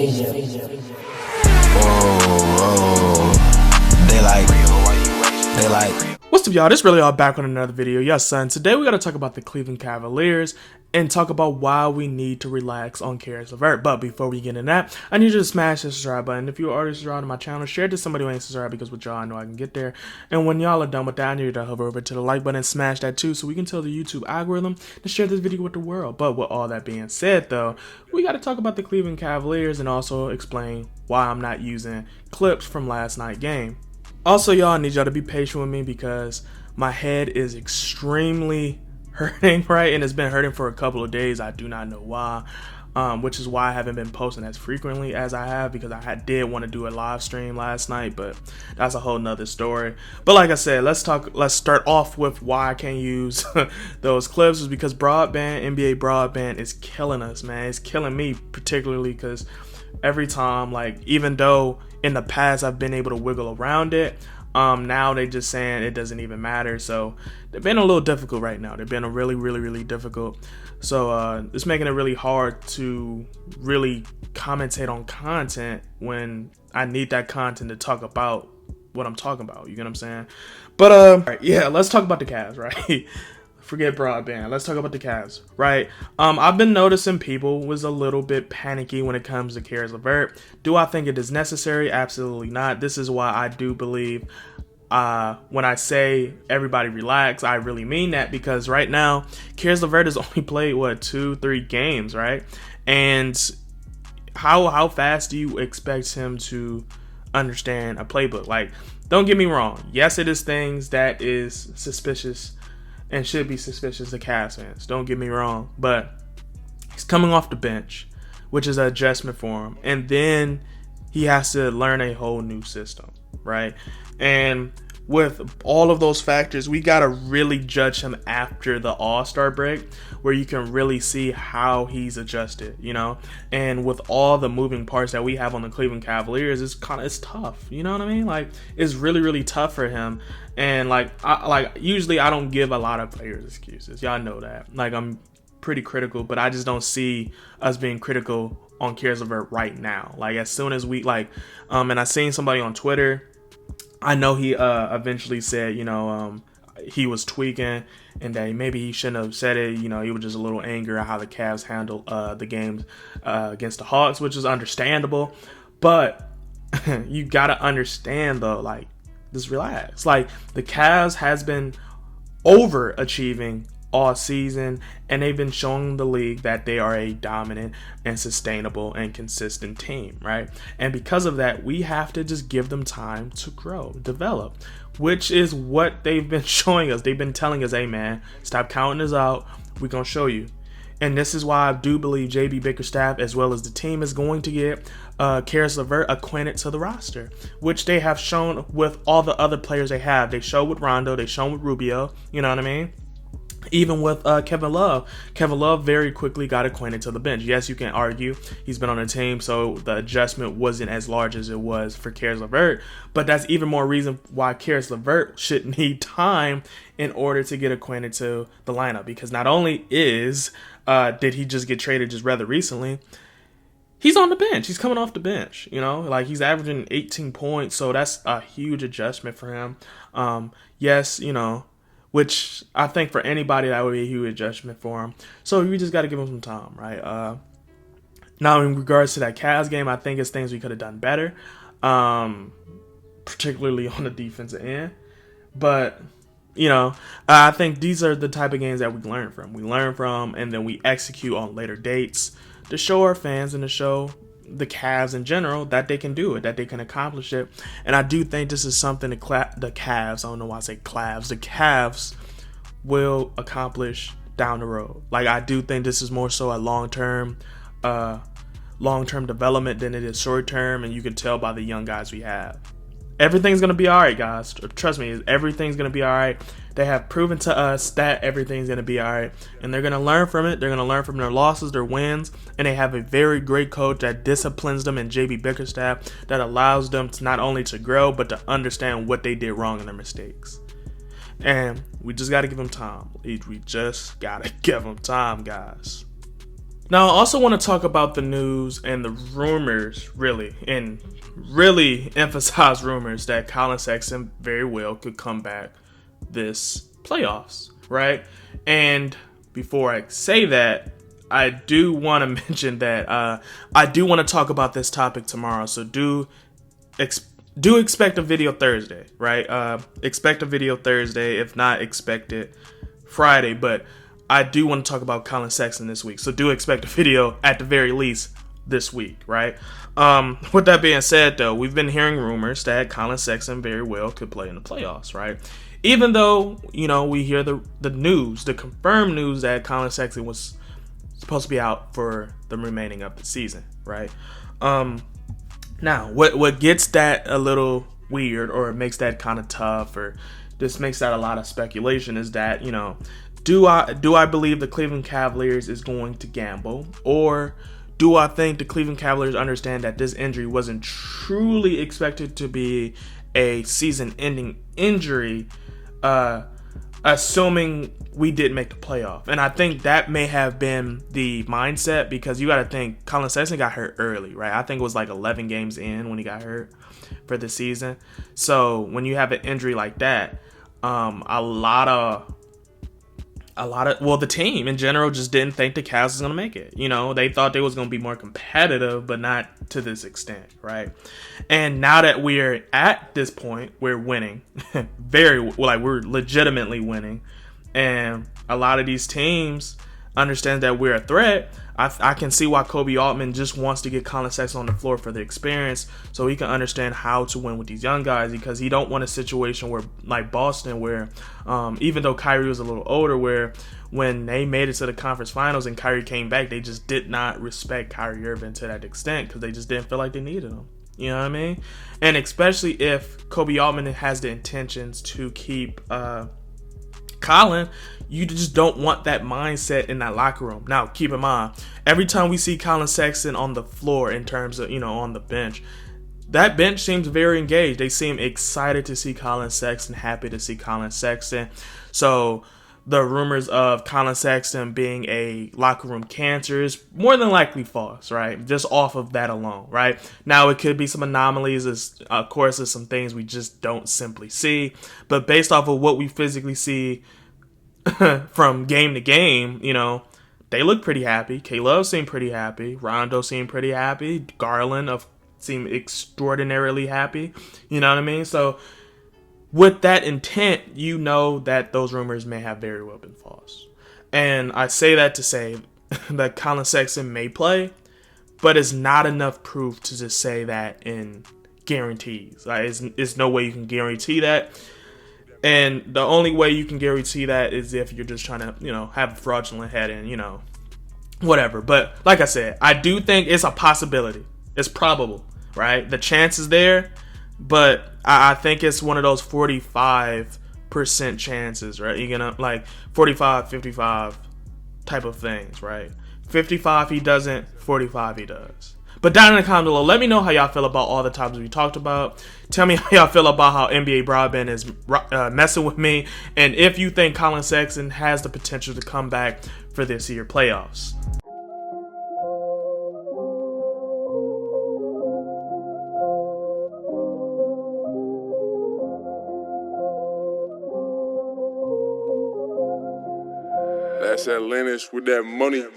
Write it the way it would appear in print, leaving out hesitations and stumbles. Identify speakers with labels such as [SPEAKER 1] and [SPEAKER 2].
[SPEAKER 1] They like. What's up, y'all? This Relly all back on another video. Yes, son. Today we gotta talk about the Cleveland Cavaliers and talk about why we need to relax on Caris LeVert. But before we get into that, I need you to smash the subscribe button. If you're already subscribed to my channel, share it to somebody who ain't subscribed, because with y'all I know I can get there. And when y'all are done with that, I need you to hover over to the like button and smash that too, so we can tell the YouTube algorithm to share this video with the world. But with all that being said, though, we gotta talk about the Cleveland Cavaliers and also explain why I'm not using clips from last night's game. Also, y'all, I need y'all to be patient with me because my head is extremely hurting, right? And it's been hurting for a couple of days. I do not know why, which is why I haven't been posting as frequently as I have, because did want to do a live stream last night, but that's a whole nother story. But like I said, let's start off with why I can't use those clips. Is because NBA Broadband is killing us, man. It's killing me particularly because every time, like, even though in the past I've been able to wiggle around it, now they just saying it doesn't even matter. So they've been a little difficult right now. They've been really difficult. So it's making it really hard to really commentate on content when I need that content to talk about what I'm talking about. You get what I'm saying? But all right, yeah, let's talk about the Cavs, right? Forget Broadband. Let's talk about the Cavs, right? I've been noticing people was a little bit panicky when it comes to Caris LeVert. Do I think it is necessary? Absolutely not. This is why I do believe when I say everybody relax, I really mean that, because right now Caris LeVert has only played 2-3 games, right? And how fast do you expect him to understand a playbook? Like, don't get me wrong. Yes, it is things that is suspicious and should be suspicious to Cavs fans. Don't get me wrong, but he's coming off the bench, which is an adjustment for him, and then he has to learn a whole new system, right? And with all of those factors, we gotta really judge him after the All-Star break, where you can really see how he's adjusted, you know. And with all the moving parts that we have on the Cleveland Cavaliers, it's tough, you know what I mean? Like, it's really tough for him. And usually I don't give a lot of players excuses. Y'all know that. Like, I'm pretty critical, but I just don't see us being critical on Caris LeVert right now. Like, as soon as we and I seen somebody on Twitter, I know he eventually said, he was tweaking and that maybe he shouldn't have said it. He was just a little angry at how the Cavs handled the games against the Hawks, which is understandable. But you gotta understand though, like, just relax. Like, the Cavs has been overachieving all season, and they've been showing the league that they are a dominant and sustainable and consistent team, right? And because of that, we have to just give them time to grow, develop, which is what they've been showing us. They've been telling us, hey man, stop counting us out, we're gonna show you. And this is why I do believe JB Bickerstaff, as well as the team, is going to get Caris LeVert acquainted to the roster, which they have shown with all the other players they have. They showed with Rondo, they showed with Rubio, you know what I mean? Even with Kevin Love. Kevin Love very quickly got acquainted to the bench. Yes, you can argue he's been on the team, so the adjustment wasn't as large as it was for Caris LeVert, but that's even more reason why Caris LeVert should need time in order to get acquainted to the lineup, because not only did he just get traded just rather recently, he's on the bench. He's coming off the bench, like he's averaging 18 points, so that's a huge adjustment for him. Yes, which I think for anybody that would be a huge adjustment for him. So we just got to give him some time, right? Now, in regards to that Cavs game, I think it's things we could have done better, particularly on the defensive end. But, I think these are the type of games that we learn from. We learn from, and then we execute on later dates to show our fans and to show the Cavs in general that they can do it, that they can accomplish it. And I do think this is something the Cavs, I don't know why I say Cavs, the Cavs will accomplish down the road. Like, I do think this is more so a long-term development than it is short-term, and you can tell by the young guys we have. Everything's going to be all right, guys. Trust me, everything's going to be all right. They have proven to us that everything's going to be all right, and they're going to learn from it. They're going to learn from their losses, their wins, and they have a very great coach that disciplines them in JB Bickerstaff, that allows them to not only to grow, but to understand what they did wrong and their mistakes. And we just got to give them time. We just got to give them time, guys. Now, I also want to talk about the news and the rumors, and really emphasize rumors that Collin Sexton very well could come back this playoffs, right? And before I say that, I do want to mention that I do want to talk about this topic tomorrow, so do expect a video Thursday, right? Expect a video Thursday, if not, expect it Friday, but I do want to talk about Collin Sexton this week, so do expect a video at the very least this week, right? With that being said, though, we've been hearing rumors that Collin Sexton very well could play in the playoffs, right? Even though, we hear the news, the confirmed news that Collin Sexton was supposed to be out for the remaining of the season, right? Now, what gets that a little weird, or makes that kind of tough, or just makes that a lot of speculation, is that, do I believe the Cleveland Cavaliers is going to gamble, or do I think the Cleveland Cavaliers understand that this injury wasn't truly expected to be a season-ending injury, assuming we didn't make the playoff? And I think that may have been the mindset, because you got to think Collin Sexton got hurt early, right? I think it was like 11 games in when he got hurt for the season. So when you have an injury like that, the team in general just didn't think the Cavs was going to make it. They thought they was going to be more competitive, but not to this extent, right? And now that we're at this point, we're winning. We're legitimately winning. And a lot of these teams understand that we're a threat. I can see why Kobe Altman just wants to get Collin Sexton on the floor for the experience, so he can understand how to win with these young guys, because he don't want a situation where, like Boston, where even though Kyrie was a little older, where when they made it to the conference finals and Kyrie came back, they just did not respect Kyrie Irving to that extent, because they just didn't feel like they needed him. You know what I mean? And especially if Kobe Altman has the intentions to keep Collin, you just don't want that mindset in that locker room. Now, keep in mind, every time we see Collin Sexton on the floor, in terms of, on the bench, that bench seems very engaged. They seem excited to see Collin Sexton, happy to see Collin Sexton. So the rumors of Collin Sexton being a locker room cancer is more than likely false, right? Just off of that alone, right? Now, it could be some anomalies. Of course, there's some things we just don't simply see. But based off of what we physically see from game to game, they look pretty happy. K-Love seemed pretty happy. Rondo seemed pretty happy. Garland seemed extraordinarily happy. You know what I mean? So with that intent, that those rumors may have very well been false. And I say that to say that Collin Sexton may play, but it's not enough proof to just say that in guarantees. It's no way you can guarantee that. And the only way you can guarantee that is if you're just trying to, have a fraudulent head and, whatever. But like I said, I do think it's a possibility. It's probable, right? The chance is there, but I think it's one of those 45% chances, right? You're going to 45, 55 type of things, right? 55 he doesn't, 45 he does. But down in the comments below, let me know how y'all feel about all the topics we talked about. Tell me how y'all feel about how NBA Broadband is messing with me, and if you think Collin Sexton has the potential to come back for this year playoffs.
[SPEAKER 2] That's Atlantis with that money.